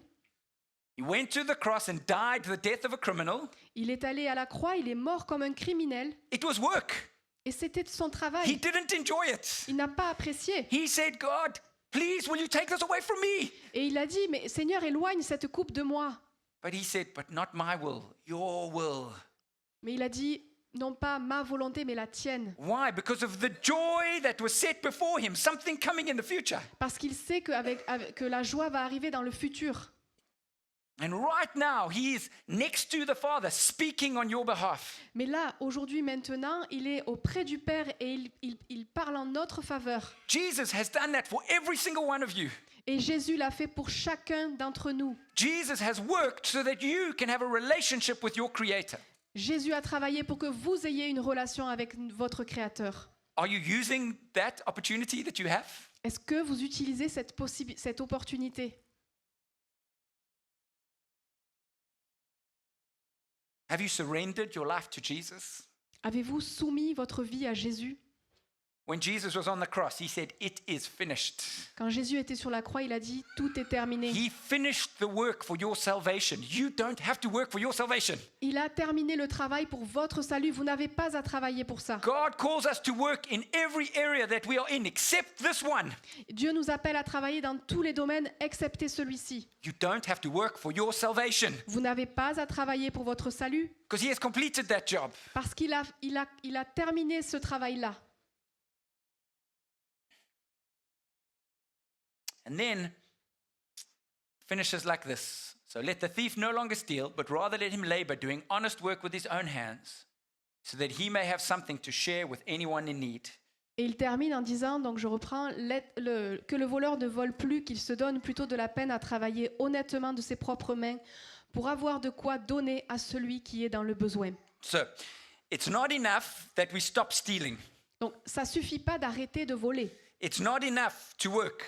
He went to the cross and died the death of a criminal. Il est allé à la croix, il est mort comme un criminel. It was work. Et c'était son He travail. didn't enjoy it. Il n'a pas apprécié. He said, God, please, will you take this away from me? Et il a dit, mais Seigneur, éloigne cette coupe de moi. But he said, but not my will, your will. Mais il a dit, non pas ma volonté, mais la tienne. Why? Because of the joy that was set before him, something coming in the future. Parce qu'il sait que la joie va arriver dans le futur. And right now, he is next to the Father, speaking on your behalf. Mais là, aujourd'hui, maintenant, il est auprès du Père et il parle en notre faveur. Jesus has done that for every single one of you. Et Jésus l'a fait pour chacun d'entre nous. Jesus has worked so that you can have a relationship with your Creator. Jésus a travaillé pour que vous ayez une relation avec votre Créateur. Are you using that opportunity that you have? Est-ce que vous utilisez cette opportunité? Have you surrendered your life to Jesus? Avez-vous soumis votre vie à Jésus? When Jesus was on the cross, he said, "It is finished." Quand Jésus était sur la croix, il a dit « Tout est terminé He finished the work for your salvation. You don't have to work for your salvation. ». Il a terminé le travail pour votre salut. Vous n'avez pas à travailler pour ça. God calls us to work in every area that we are in, except this one. Dieu nous appelle à travailler dans tous les domaines, excepté celui-ci. You don't have to work for your salvation, Vous n'avez pas à travailler pour votre salut, because he has completed that job. parce qu'il a terminé ce travail-là. And then finishes like this. So let the thief no longer steal, but rather let him labor, doing honest work with his own hands, so that he may have something to share with anyone in need. Et il termine en disant, donc je reprends, que le voleur ne vole plus, qu'il se donne plutôt de la peine à travailler honnêtement de ses propres mains pour avoir de quoi donner à celui qui est dans le besoin. So it's not enough that we stop stealing. Donc ça suffit pas d'arrêter de voler. It's not enough to work.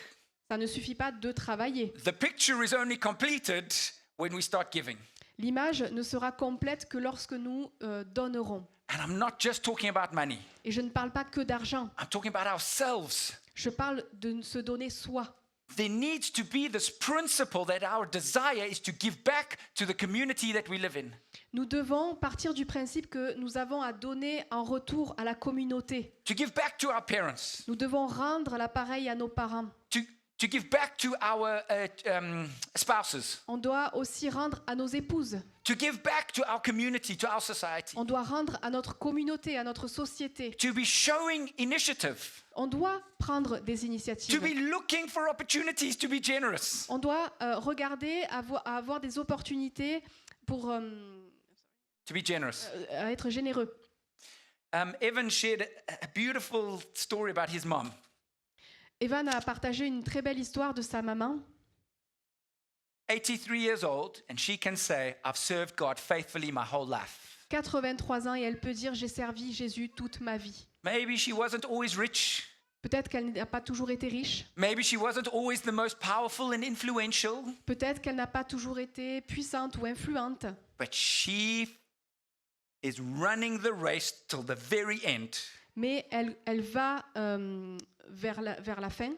Ça ne suffit pas de travailler. The picture is only completed when we start giving. L'image ne sera complète que lorsque nous donnerons. And I'm not just talking about money. Et je ne parle pas que d'argent. I'm talking about ourselves. Je parle de se donner soi. There needs to be this principle that our desire is to give back to the community that we live in. Nous devons partir du principe que nous avons à donner en retour à la communauté. To give back to our parents. Nous devons rendre l'appareil à nos parents. To give back to our spouses. On doit aussi rendre à nos épouses. To give back to our community, to our society. On doit rendre à notre communauté, à notre société. To be showing initiative. On doit prendre des To initiatives. be looking for opportunities to be generous. On doit regarder à avoir des opportunités pour To be generous. à être généreux. Evan shared a beautiful story about his mom. Evan a partagé une très belle histoire de sa maman, 83 years old, and she can say, I've served God faithfully my whole life. 83 ans, et elle peut dire « J'ai servi Jésus toute ma vie ». Maybe she wasn't always rich. Peut-être qu'elle n'a pas toujours été riche, Maybe she wasn't always the most powerful and influential. peut-être qu'elle n'a pas toujours été puissante ou influente, But she is running the race till the very end. mais elle va vers la fin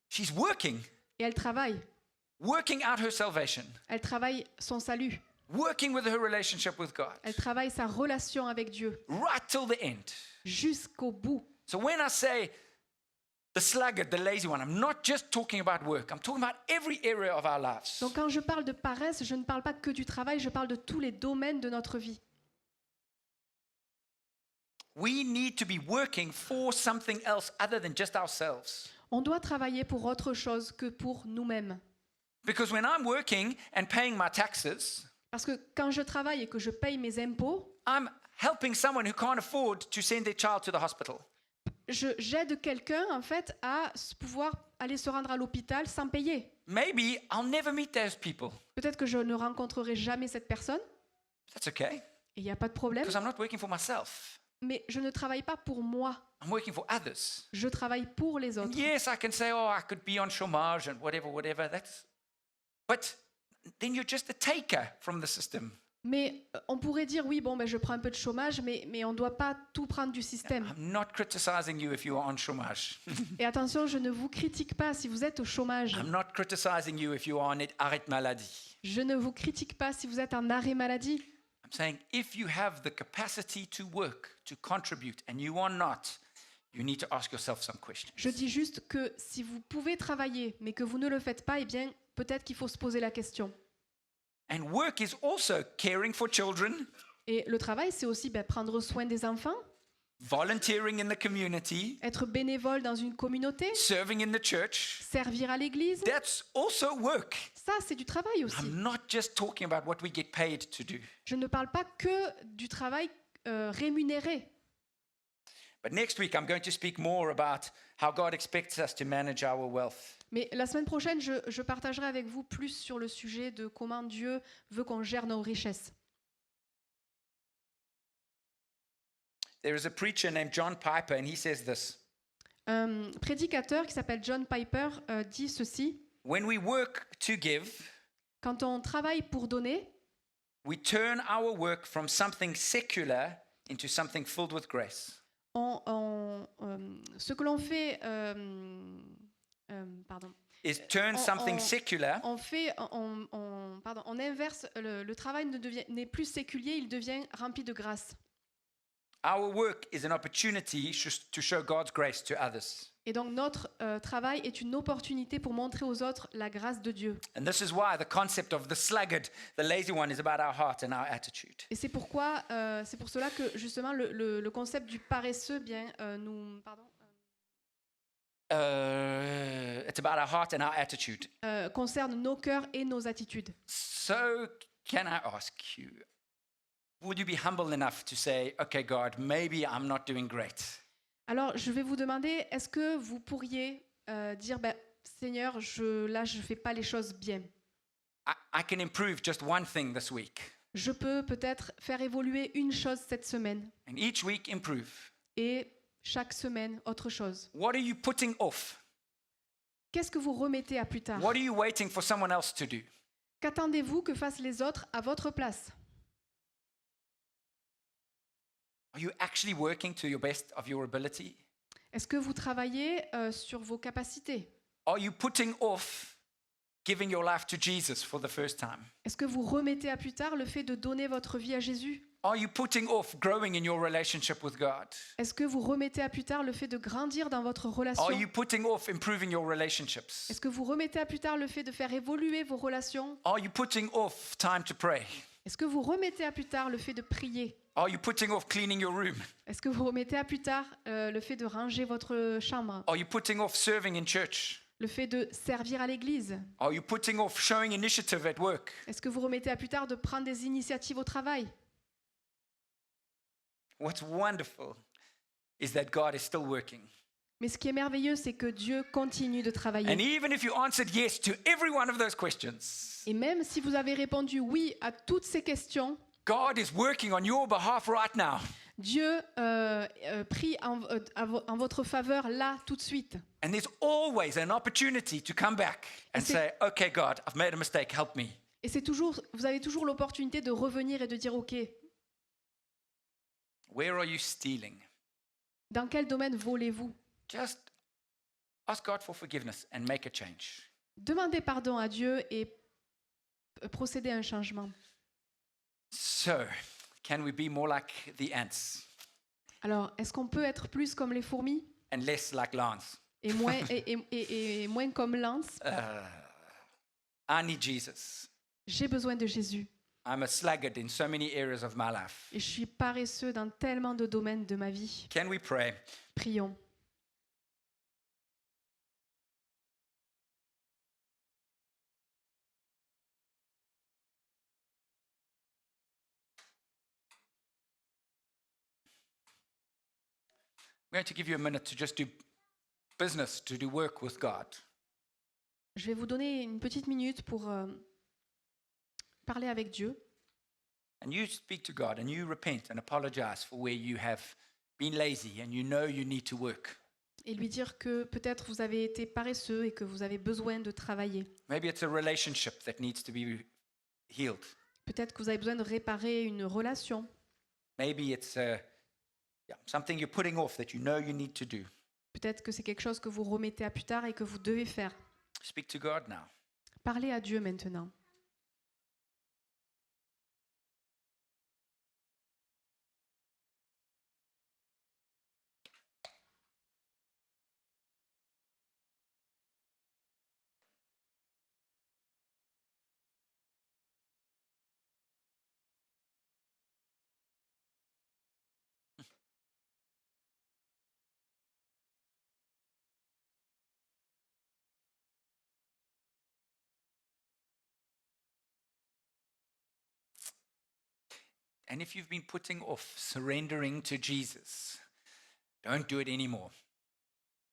She's working out her salvation, elle travaille son salut, working with her relationship with God, elle travaille sa relation avec Dieu right till the end. jusqu'au bout. So when I say the sluggard, the lazy one, I'm not just talking about work. I'm talking about every area of our lives. Donc quand je parle de paresse, je ne parle pas que du travail, je parle de tous les domaines de notre vie. We need to be working for something else other than just ourselves. On doit travailler pour autre chose que pour nous-mêmes. Because when I'm working and paying my taxes, Parce que quand je travaille et que je paye mes impôts, I'm helping someone who can't afford to send their child to the hospital. j'aide quelqu'un en fait à pouvoir aller se rendre à l'hôpital sans payer. Maybe I'll never meet those people. Peut-être que je ne rencontrerai jamais cette personne, That's okay, et il n'y a pas de problème, because I'm not working for myself. mais je ne travaille pas pour moi, I'm working for others. je travaille pour les And autres. yes, I can say, oh, I could be on chômage and whatever. But then you're just a taker from the system. Mais on pourrait dire, oui, bon, ben, je prends un peu de chômage, mais on ne doit pas tout prendre du système. I'm not criticizing you if you are on chômage. Et attention, je ne vous critique pas si vous êtes au chômage. I'm not criticizing you if you are on arrêt maladie. Je ne vous critique pas si vous êtes en arrêt maladie. I'm saying if you have the capacity to work, to contribute, and you are not, you need to ask yourself some questions. Je dis juste que si vous pouvez travailler, mais que vous ne le faites pas, eh bien, peut-être qu'il faut se poser la question. And work is also caring for children, Et le travail, c'est aussi prendre soin des enfants, volunteering in the community, être bénévole dans une communauté, serving in the church. servir à l'église. That's also work. Ça, c'est du travail aussi. I'm not just talking about what we get paid to do. Je ne parle pas que du travail rémunéré. But next week, I'm going to speak more about how God expects us to manage our wealth. Mais la semaine prochaine, je partagerai avec vous plus sur le sujet de comment Dieu veut qu'on gère nos richesses. There is a preacher named John Piper, and he says this: Un prédicateur qui s'appelle John Piper dit ceci. when we work to give, Quand on travaille pour donner, we turn our work from something secular into something filled with grace. ce que l'on fait, Is turn something secular on inverse, le travail n'est plus séculier, il devient rempli de grâce. Our work is an opportunity to show God's grace to others. Et donc notre travail est une opportunité pour montrer aux autres la grâce de Dieu. And this is why the concept of the sluggard, the lazy one, is about our heart and our attitude. Et c'est pour cela que justement le concept du paresseux It's about our heart and our attitude. concerne nos cœurs et nos attitudes. So can I ask you, would you be humble enough to say, okay, God, maybe I'm not doing great? Alors je vais vous demander, est-ce que vous pourriez dire, Seigneur, je fais pas les choses bien. I can improve just one thing this week. Je peux peut-être faire évoluer une chose cette semaine And each week improve. et chaque semaine autre chose. What are you putting off? Qu'est-ce que vous remettez à plus tard? What are you waiting for someone else to do? Qu'attendez-vous que fassent les autres à votre place? Are you actually working to your best of your ability? Est-ce que vous travaillez sur vos capacités? Are you putting off giving your life to Jesus for the first time? Est-ce que vous remettez à plus tard le fait de donner votre vie à Jésus? Are you putting off growing in your relationship with God? Est-ce que vous remettez à plus tard le fait de grandir dans votre Are relation? you putting off improving your relationships? Est-ce que vous remettez à plus tard le fait de faire évoluer vos relations? Are you putting off time to pray? Est-ce que vous remettez à plus tard le fait de prier? Are you putting off cleaning your room? Est-ce que vous remettez à plus tard le fait de ranger votre chambre? Are you putting off serving in church? Le fait de servir à l'église? Are you putting off showing initiative at work? Est-ce que vous remettez à plus tard de prendre des initiatives au travail? What's wonderful is that God is still working. Mais ce qui est merveilleux, c'est que Dieu continue de And travailler. even if you answered yes to every one of those questions, Et même si vous avez répondu oui à toutes ces questions, God is working on your behalf right now. Dieu prie en votre faveur là, tout de suite. And there's always an opportunity to come back and c'est- say, okay, God, I've made a mistake, help me. Et c'est toujours, vous avez toujours l'opportunité de revenir et de dire, OK, Where are you stealing? dans quel domaine volez-vous? Just ask God for forgiveness and make a change. Demandez pardon à Dieu et procédez à un changement. So, can we be more like the ants Alors, est-ce qu'on peut être plus comme les fourmis and less like Lance? et moins, et moins comme l'anse? I need Jesus. J'ai besoin de Jésus. I'm a sluggard in so many areas of my life. Et je suis paresseux dans tellement de domaines de ma vie. Can we pray? Prions. I'm going to give you a minute to just do business, to do work with God. Je vais vous donner une petite minute pour parler avec Dieu. And you speak to God and you repent and apologize for where you have been lazy and you know you need to work. Et lui dire que peut-être vous avez été paresseux et que vous avez besoin de travailler. Maybe it's a relationship that needs to be healed. Peut-être que vous avez besoin de réparer une relation. Maybe it's something you're putting off that you know you need to do. Peut-être que c'est quelque chose que vous remettez à plus tard et que vous devez faire. Speak to God now. Parlez à Dieu maintenant. And if you've been putting off surrendering to Jesus, don't do it anymore.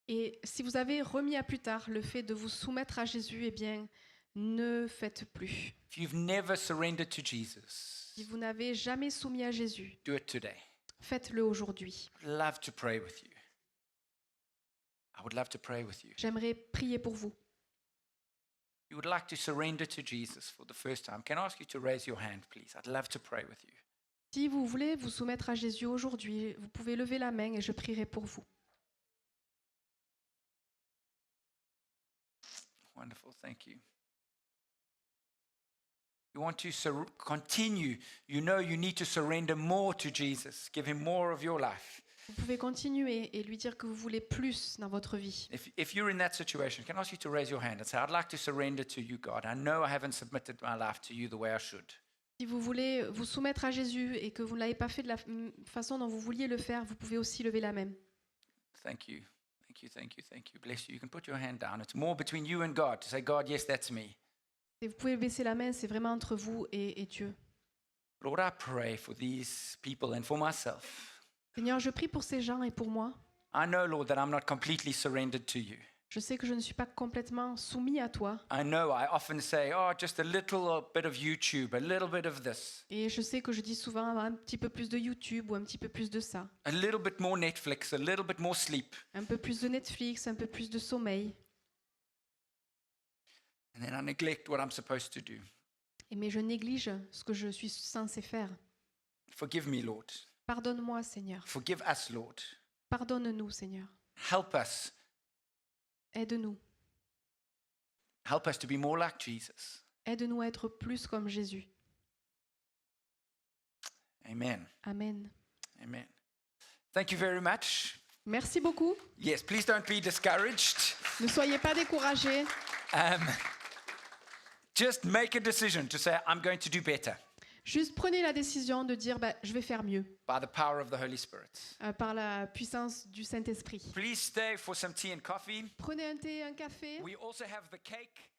Et si vous avez remis à plus tard le fait de vous soumettre à Jésus, eh bien, ne faites plus. If you've never surrendered to Jesus, Si vous n'avez jamais soumis à Jésus, do it today. faites-le aujourd'hui. I'd love to pray with you. I would love to pray with you. J'aimerais prier pour vous. You would like to surrender to Jesus for the first time. Can I ask you to raise your hand, please? I'd love to pray with you. Si vous voulez vous soumettre à Jésus aujourd'hui, vous pouvez lever la main et je prierai pour vous. Wonderful, thank you. You want to continue. You know you need to surrender more to Jesus. Give him more of your life. Vous pouvez continuer et lui dire que vous voulez plus dans votre vie. If you're in that situation, can I ask you to raise your hand and say, I'd like to surrender to you, God. I know I haven't submitted my life to you the way I should. Si vous voulez vous soumettre à Jésus et que vous ne l'avez pas fait de la façon dont vous vouliez le faire, vous pouvez aussi lever la main. Thank you. Thank you, thank you, thank you. Bless you. You can put your hand down. It's more between you and God to say, God, yes, that's me. Et vous pouvez baisser la main, c'est vraiment entre vous et Dieu. Lord, I pray for these people and for myself. Seigneur, je prie pour ces gens et pour moi. I know, Lord, that I'm not completely surrendered to you. Je sais que je ne suis pas complètement soumis à toi. I know I often say, oh, just a little bit of YouTube, a little bit of this, Et je sais que je dis souvent un petit peu plus de YouTube ou un petit peu plus de ça. a little bit more Netflix, a little bit more sleep. Un peu plus de Netflix, un peu plus de sommeil. And then I neglect what I'm supposed to do. Mais je néglige ce que je suis censé faire. Forgive me, Lord. Pardonne-moi, Seigneur. Forgive us, Lord. Pardonne-nous, Seigneur. Help us. Aide-nous. Help us to be more like Jesus. Aide-nous à être plus comme Jésus. Amen. Amen. Amen. Thank you very much. Merci beaucoup. Yes, please don't be discouraged. Ne soyez pas découragés. Just make a decision to say, I'm going to do better Juste prenez la décision de dire je vais faire mieux by the power of the Holy Spirit. par la puissance du Saint-Esprit. Please stay for some tea and coffee. Prenez un thé, un café. We also have the cake.